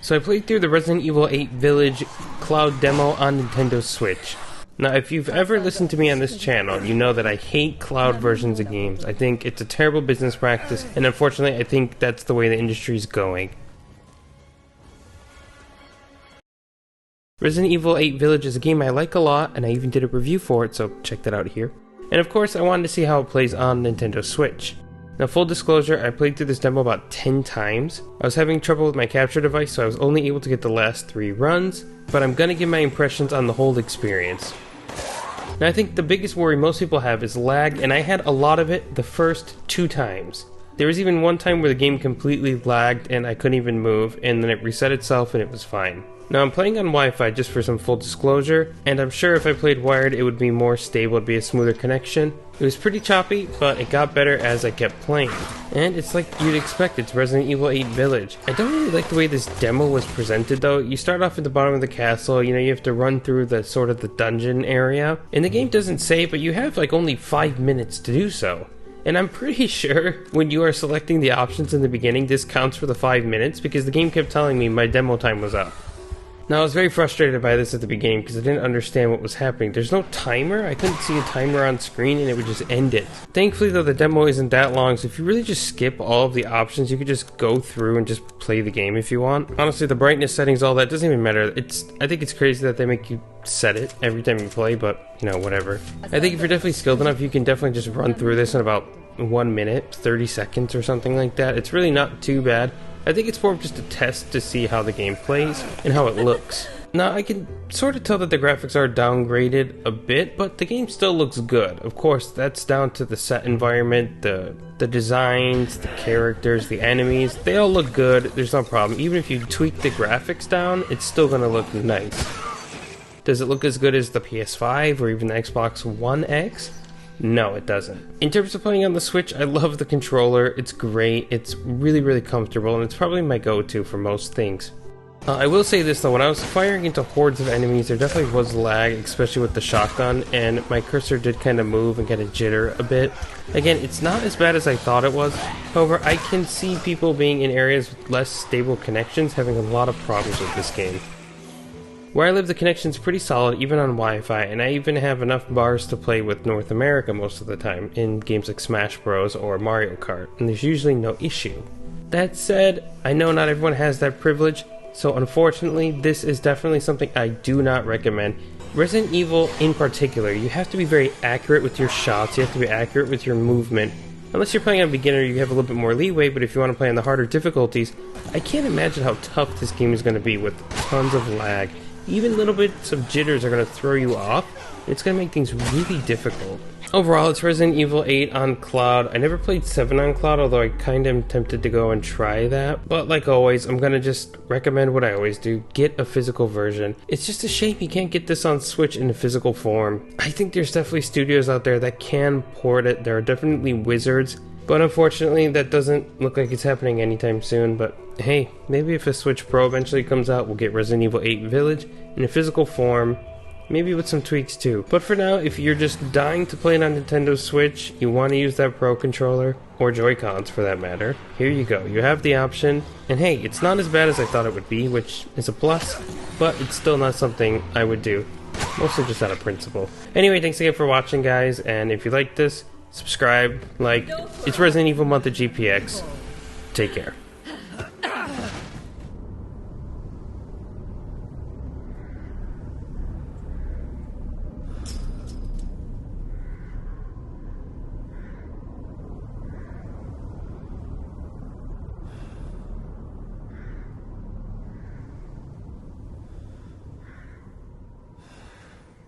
So I played through the Resident Evil 8 Village Cloud demo on Nintendo Switch. Now, if you've ever listened to me on this channel, you know that I hate cloud versions of games. I think it's a terrible business practice, and unfortunately I think that's the way the industry's going. Resident Evil 8 Village is a game I like a lot, and I even did a review for it, so check that out here. And of course, I wanted to see how it plays on Nintendo Switch. Now, full disclosure, I played through this demo about 10 times. I was having trouble with my capture device, so I was only able to get the last 3 runs, but I'm gonna give my impressions on the whole experience. Now, I think the biggest worry most people have is lag, and I had a lot of it the first 2 times. There was even one time where the game completely lagged and I couldn't even move, and then it reset itself and it was fine. Now, I'm playing on Wi-Fi just for some full disclosure, and I'm sure if I played wired it would be more stable, it'd be a smoother connection. It was pretty choppy, but it got better as I kept playing. And it's like you'd expect, it's Resident Evil 8 Village. I don't really like the way this demo was presented though. You start off at the bottom of the castle, you know, you have to run through the sort of the dungeon area. And the game doesn't say, but you have like only 5 minutes to do so. And I'm pretty sure when you are selecting the options in the beginning, this counts for the 5 minutes because the game kept telling me my demo time was up. Now, I was very frustrated by this at the beginning because I didn't understand what was happening. There's no timer. I couldn't see a timer on screen and it would just end it. Thankfully, though, the demo isn't that long, so if you really just skip all of the options, you could just go through and just play the game if you want. Honestly, the brightness settings, all that, doesn't even matter. I think it's crazy that they make you set it every time you play, but, you know, whatever. I think if you're definitely skilled enough, you can definitely just run through this in about 1 minute, 30 seconds or something like that. It's really not too bad. I think it's more of just a test to see how the game plays and how it looks. Now, I can sort of tell that the graphics are downgraded a bit, but the game still looks good. Of course, that's down to the set environment, the designs, the characters, the enemies. They all look good, there's no problem. Even if you tweak the graphics down, it's still gonna look nice. Does it look as good as the PS5 or even the Xbox One X? No, it doesn't. In terms of playing on the Switch, I love the controller. It's great. It's really, really comfortable, and it's probably my go-to for most things. I will say this though, when I was firing into hordes of enemies, there definitely was lag, especially with the shotgun, and my cursor did kind of move and kind of jitter a bit. Again, it's not as bad as I thought it was. However, I can see people being in areas with less stable connections having a lot of problems with this game. Where I live, the connection's pretty solid, even on Wi-Fi, and I even have enough bars to play with North America most of the time, in games like Smash Bros. Or Mario Kart, and there's usually no issue. That said, I know not everyone has that privilege, so unfortunately, this is definitely something I do not recommend. Resident Evil in particular, you have to be very accurate with your shots, you have to be accurate with your movement. Unless you're playing on beginner, you have a little bit more leeway, but if you want to play on the harder difficulties, I can't imagine how tough this game is going to be with tons of lag. Even little bits of jitters are going to throw you off. It's going to make things really difficult. Overall, it's Resident Evil 8 on cloud. I never played 7 on cloud, although I kind of am tempted to go and try that. But like always, I'm going to just recommend what I always do. Get a physical version. It's just a shame you can't get this on Switch in a physical form. I think there's definitely studios out there that can port it. There are definitely wizards. But unfortunately, that doesn't look like it's happening anytime soon. But hey, maybe if a Switch Pro eventually comes out, we'll get Resident Evil 8 Village in a physical form. Maybe with some tweaks too. But for now, if you're just dying to play it on Nintendo Switch, you want to use that Pro Controller, or Joy-Cons for that matter, here you go. You have the option. And hey, it's not as bad as I thought it would be, which is a plus. But it's still not something I would do. Mostly just out of principle. Anyway, thanks again for watching, guys. And if you like this, subscribe, like. It's Resident Evil Month at GPX. Take care.